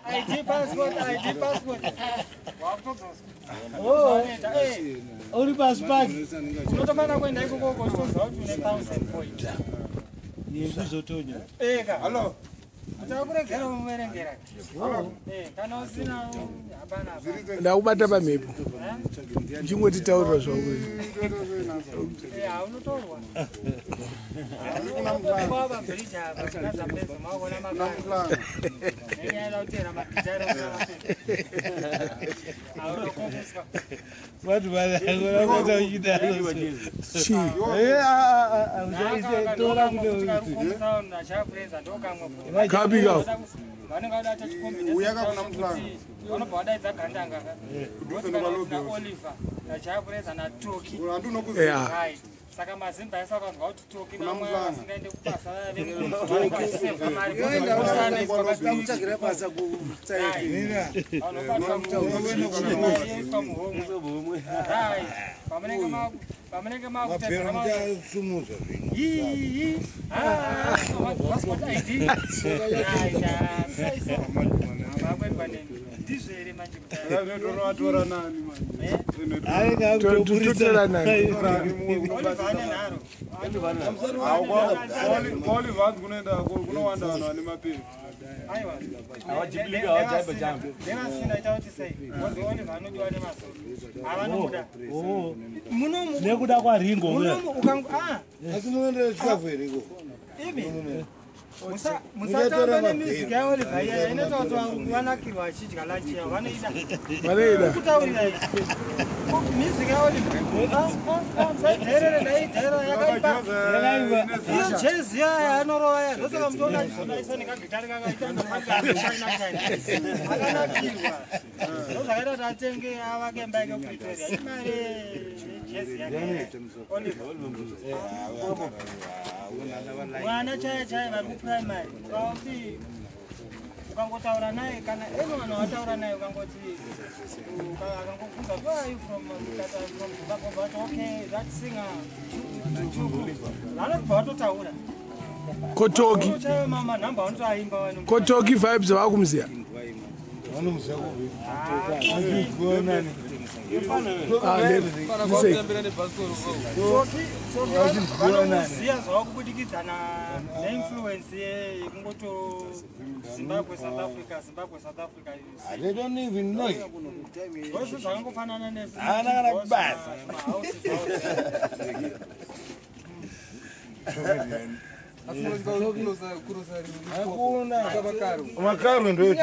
ID passport. Oh, only passport. Unotomana kwenda ikoko kustoza kuti une 1000 points. Yekuzotonya. Hello. Atakuregera mumerengera. Kana usina hapana. Ndakubata pamhepo. Chingoti taura zvako. Unotorwa. Baba bridge hapa kaza pesa maona makani. Nenda utera mapitaro kwa. Watu wale wanakuta ujidalo. Chi. Tora kudo. Kabika. Vanenge vadata chikombi uyaka kuna mplano vanobva vadaidza gandanga Oliver nachapureza natoki Yeah. saka mazimba ese akanzwa kuti toki namwe vasingaende kubasa Takutsvagira basa pamuhomwe pamunenge makutsumuza ndizvere manje tora nani manje Tutora nani. Oli vanhu kunoenda kunowanda vanhu vane mapiri nevasinda chauti sei ozioni vanodiwa nemasoro havanomuda nekuda kwaringo asi munoenda chikafu here iko musatamba nemusic yaoliver iya inoita kuti vanakirwa achidya lachi yavo vanoida kutaurira music yaoliver saidherere ndaidhera yakaipa iyo jezi yaya anorova ya zvotsaka mutoona achizonaisa nekagitari kakaitaakanakirwa zvozvakaita kuti atenge avake mba yake kupretoria imari jezi yake oliver mwana chaya chaya vari kuprimary ukauti ukangotaura naye kana eno vanhu vataura naye ukangoti akangobvunza where are you from Zimbabwe but okay that singer vanobva vatotaura Kotoki. chaiva mama nhamba vanotoaimba vanhu Kotoki vibes vakumziya. vanoziya zvava kubudikidza neinfluence yekungoto Zimbabwe South Africa They don't even know it. zvose zvakangofanana makaru ndo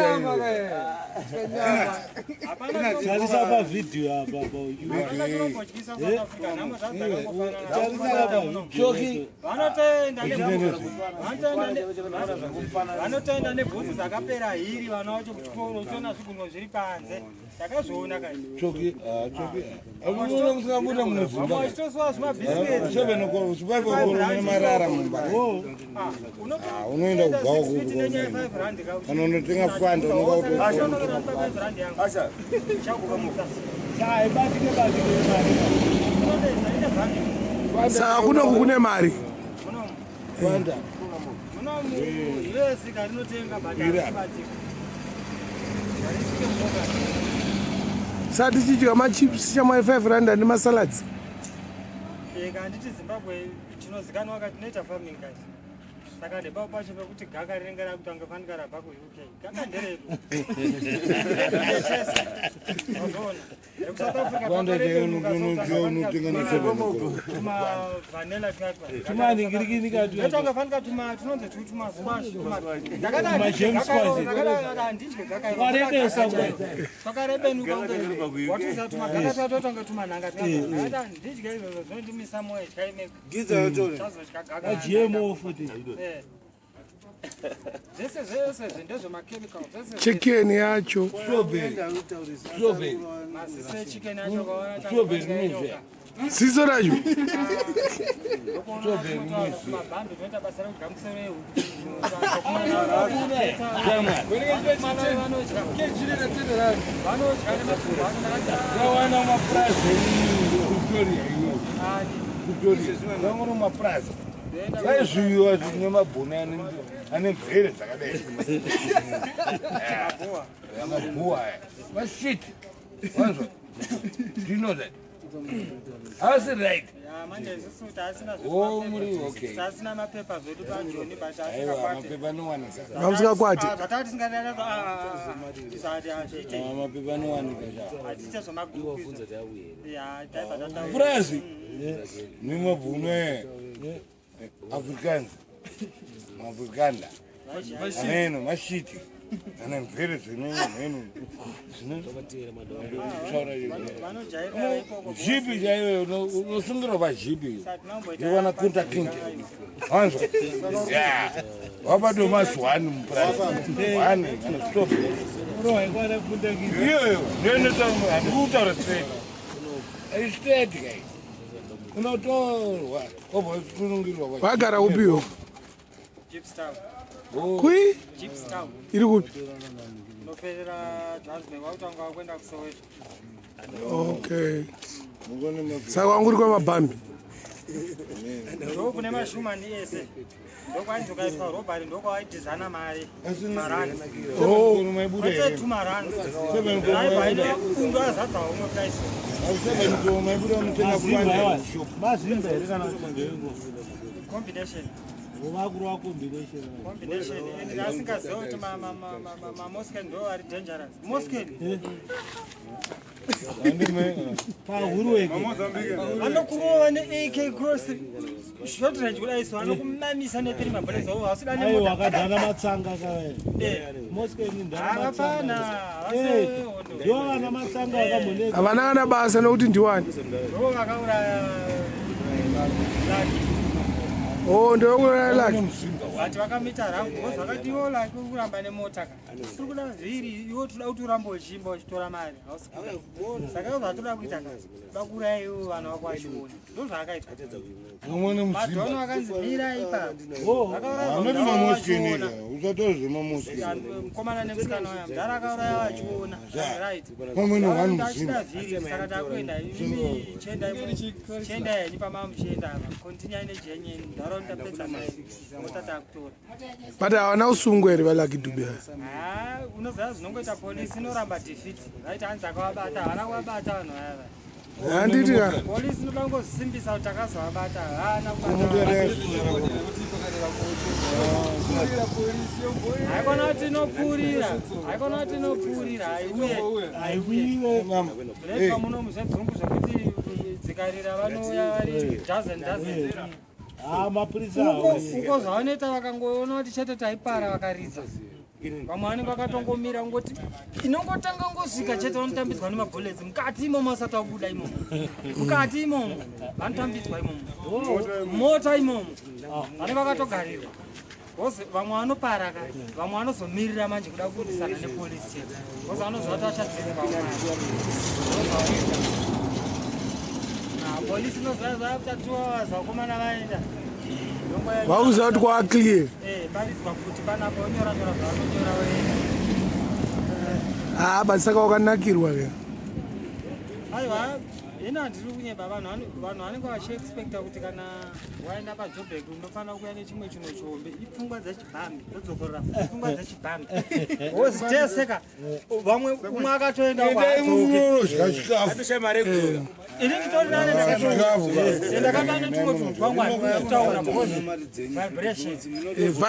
Tarisa pa video apa Choki vanotoenda nebvudzi dzakapera hiri vana vacho kuchikoro uchiona zvigunwe zviri panze takazviona choki akuona kusingabuda muZimbabwe vachitosiwa zvimabhisiketi 7 o'clock chipapo marara mumba unoenda kubvawo anonotenga fanda Saka kunoku kune mari. Sati chichika machips chamai 5 rand nemasaladzi. Handiti Zimbabwe tinozikanwa kuti tinoita farming guys. Saka ndeba pacho pekuti gaka rinenge rakutanga fanika rabva kuUK. Gaka nderedu. Vanilla katwa. tumaningirikini katwa. Tanga fanika tunonze tutuma smash. Ndakada handitye gaka. Waredesa Twakarebenuka watiza tuma gaka tatotanga tumananga. Ndakada nditye izvo zvondimisa moyo chaime. giza yotoni GMO futhi. Zvese zvese ndezvemachemical zvese Chicken yacho. Strawberry. masise chicken yacho kwaona Strawberry. Siso racho. mabhando zvinoita basa rekugamusere Yawana maprazi Victoria iyo. Victoria. Vangono maprazi. Zviyiwa zvine mabhonani. ane mvere dzakadai amabhuwa mashit wanzwa do you know that how's it right muri okay mapepa zvedu panjoni mapepa anowanika Vamusikakwati. mapepa anowanika purazi nimabvume africans maafrikanda aneno mashiti ane mvere dzinenenu zhipi chaiyo unosungirwa pazhipi iwana kunta kinte wanzwa wabato masi 1 mupurazi 1 anostop iyoyo ndikutaura straight straight kai unotorwa obva kunungirwa Wagara upiwo. Kui? Iri kupi? Okay. Saka wanguri kwa mabambi. Ndokune mashumani ese. Ndokwanzokaiswa robari ndokwaidizana mari. Marani. Oh. Kwete 2 marani. Aibaida ungazadza umwe price. Combination. Combination. And asingaziva kuti ma-Moscow ndo ari dangerous. Moscow. Anokurova ne-AK cross short range kudaiso anokumamisa ne-3 mabhullets awo asida wakadzana matsanga havafana ndovana matsanga akamhoneka Havana kana basa nokuti ndiwani. ndo vakauraya Oh, ndokuraya laki. vati vakamita rangu bcause vakatiwo laki kuramba nemota ka tiri kuda zviri iwo toda kuti urambe uchimba uchitora mari saka iwo zvatoda kuita ka toda kuuraya iwo vanhu vako vachiona ndo zvaakaita madhono akanzi mira ipapo vakauraya mukomana nemusikana waya mudhara akauraya vachiona right achida vhiri saka takuenda imi chenda yenyu pamamuchienda kontinyai nejenyeni nharaunda pedza mota takutora But havana usungu here vaLucky Dube. unoziva zvinongoita polisi inoramba defeat right hanzi akavabata havana kuvabata vanhu vaya Handiti ka. polisi inoda kungozisimbisa kuti takazovabata havana haikona kuti inopfuurira haiuye pamuno muzvebvungu zvokuti dzikarira vanouya vari dozen mapurisa uko zvavanoita vakangoona kuti chete taipara vakaridza vamwe vanenge vakatongomira ngoti inongotanga ngosvika chete vanotambidzwa nemabhullets mukati imomo vasati vabuda imomo mukati imomo vanotambidzwa imomo mota imomo vanenge vakatogarirwa bcause vamwe vanopara ka vamwe vanozomirira manje kuda kurwisana nepolisi chete bcause vanozovati vachadzidzwa polisi inoziva after 2 hours vakomana vaenda Vauza kuti kwa clear. paridzwa futi panapo onyora zvavanonyora vaenda But saka wakanakirwa ke. aiwa ina handiri kunyeba vanhu vanenge vachiexpecta kuti kana waenda pajobek unofanira kuuya nechimwe chinhu chihombe ipfungwa dzechibhambi dzodzokora pfungwa dzechibhambi woziteseka vamwe umwe akatoenda ini nditori nane ndakatana netumwe tunhu twangwani kutaura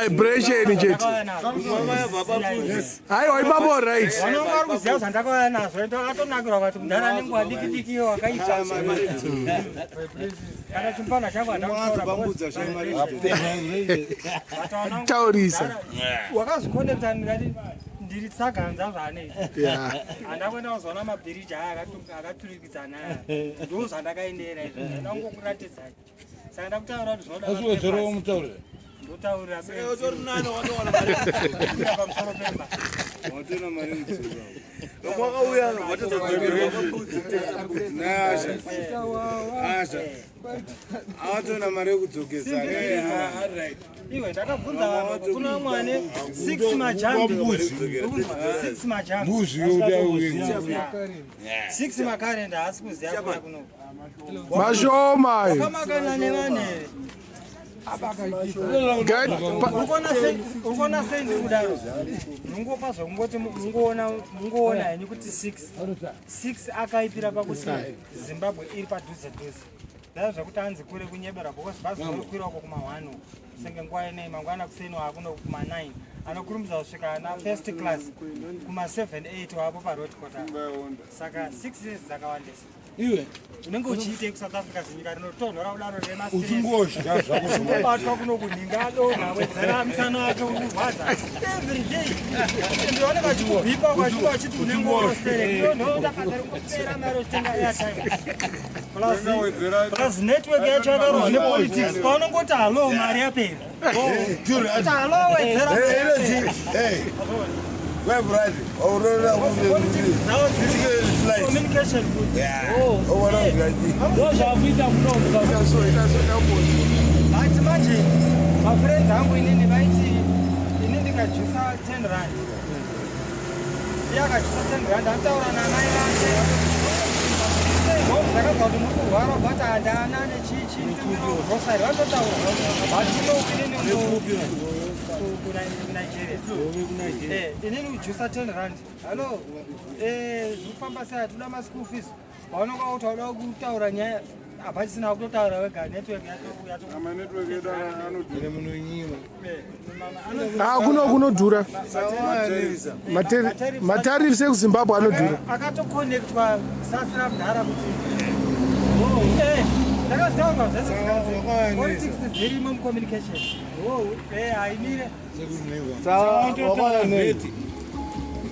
Vibration chete. Aiwa ipapo right. vanonga vari kuziva zvandakauya nazvo ndakatonakirwa kuti mudhara anenge wadikidiki wakaita kana chimbana changu Taurisa. wakazvikonekta ndikati ndiri tsaganza zvaanoita handakuenda kuzoona mabhiriji aya akaturikidzana ndo zvandakaendera izvo ndangokuratidzai saka ndakutaura kuti zvinoda ndotaurira pamusoro pemba avatona mari yekudzokesa iwe ndakabvunza vanhu kuna mwane 6 majambi 6 majambi 6 makarenda haasi kuziva kuya kuno Mashoma. wakamakana nevanhere ukona sendi kudaro nungopazo kungoti mungoona henyu kuti 6 akaipira pakuti Zimbabwe iri padhuze ndazvo zvakuti anzi kure kunyebera because bhazi rinokwira uko kuma-1 senge nguva inei mangwana kuseni wakuno kuma-9 anokurumidza kusvika na1st class kuma-7-8 wapo parod quarter saka 6 years dzakawandisa iwe unenge uchiite kuSouth Africa zinyika rinotonhora kudaro usingozvabatwa kuno kuninga adonha wedzera musana wake urwadza every day ndione vachikubhipa kwachiko vachiti unenge urostereka ndondakazarikupera mari uchitenga airtime plus network yacho yakarwa nepolitics paunongoti halo mari yapera kuti halo wedzera communication bati manje mafriends angu inini vaiti ini ndikajusa 10 rand iyakajusa 10 rand anotaura namai vake ndakabva kuti muri kurwara but handana nechichigrosari vatotaura Nigeria. Inini ujusa 10 rand. Hello. Zvifamba sei atoda ma-school fees. Paunonga utaura kutaura nyaya hapasina kutotaura wega network yato. Ama network yedu anodhura munonyima. Kunodhura. Matarifu sekuZimbabwe anodhura. Akatoconnectwa safira kudhara kuti. Ndakataura zvese politics is very much communication. Haimire.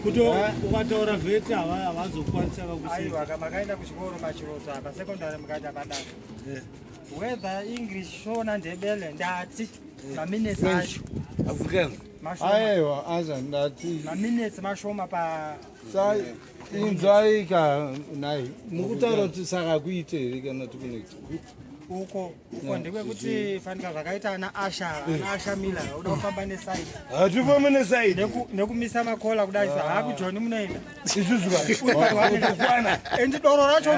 Kuti ukataura vheti havazokwanisa aiwa makaenda kuchikoro pachiroto apa sekondari mukaita padano whether English shona ndebele ndati maminutes acho African aiwa aza ndati maminutes mashoma pa sai inzwaika nai mukutaura kuti saka kuite here kana tikuneti uko ndekwekuti fanika zvakaita ana asha mila uda kufamba neside hatifambi neside nekumisa makola kudai haakujoni munoenda isuzukwana endi doro racho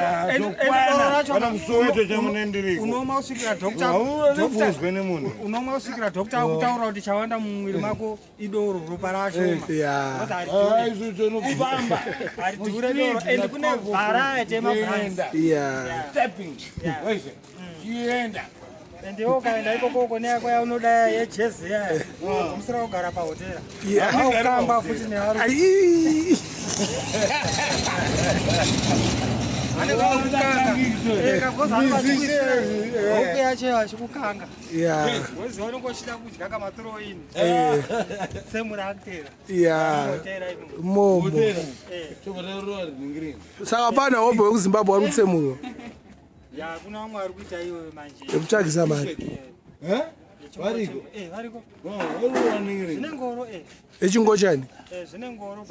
kusoweto chamunendiriko unoma usvikira haunazvuzwe nemunhu unoma usvikira dhokta akutaura kuti chawanda mumwiri mako idoro ropa racho izvo nokufamba haridhure doro endi kune variety yemabrands Kienda. Ndiwo kaenda ikoko neyako yaunoda yejezi yaya. Umusira kugara pahotera. Ukamba futi neharu. Hope yacho yachikukanga. Weziva unongochida kudya kamathrow-in. Semureactera. Mombo. Saka pana hope wekuZimbabwe ari kutsemurwa. Ya kuna vamwe vari kuita iwe manje ekutsvagisa mari variko zvine ngoro echingochani zvine ngoro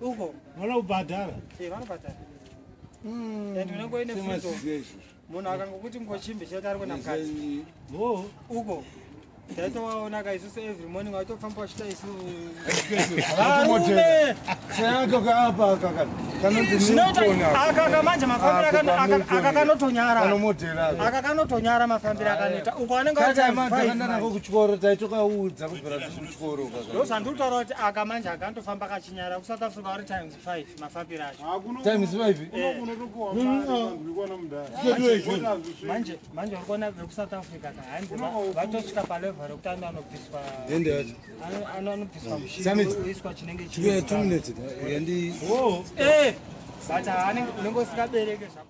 uko vanobhadhara vanobhadhara and unenge ine fundo munhu akangokuti ngochimbi chete ari kuenda mukati uko ndaitowaona kaisusu every morning waitofamba wachita isu akaka manje mafambiro akakanotonyara mafambiro akanoita uko anenge kuchikoro taitokaudza kubvira kuchikoro ndozvandikutaura kuti aka manje akandofamba kachinyara kuSouth Africa vari times 5 mafambiro acho times 5 manje urikuona vekuSouth Africa hanzi vatosvika palevel rekuti anobviswa mushini oiswa chinenge but unenge usikabereke zvako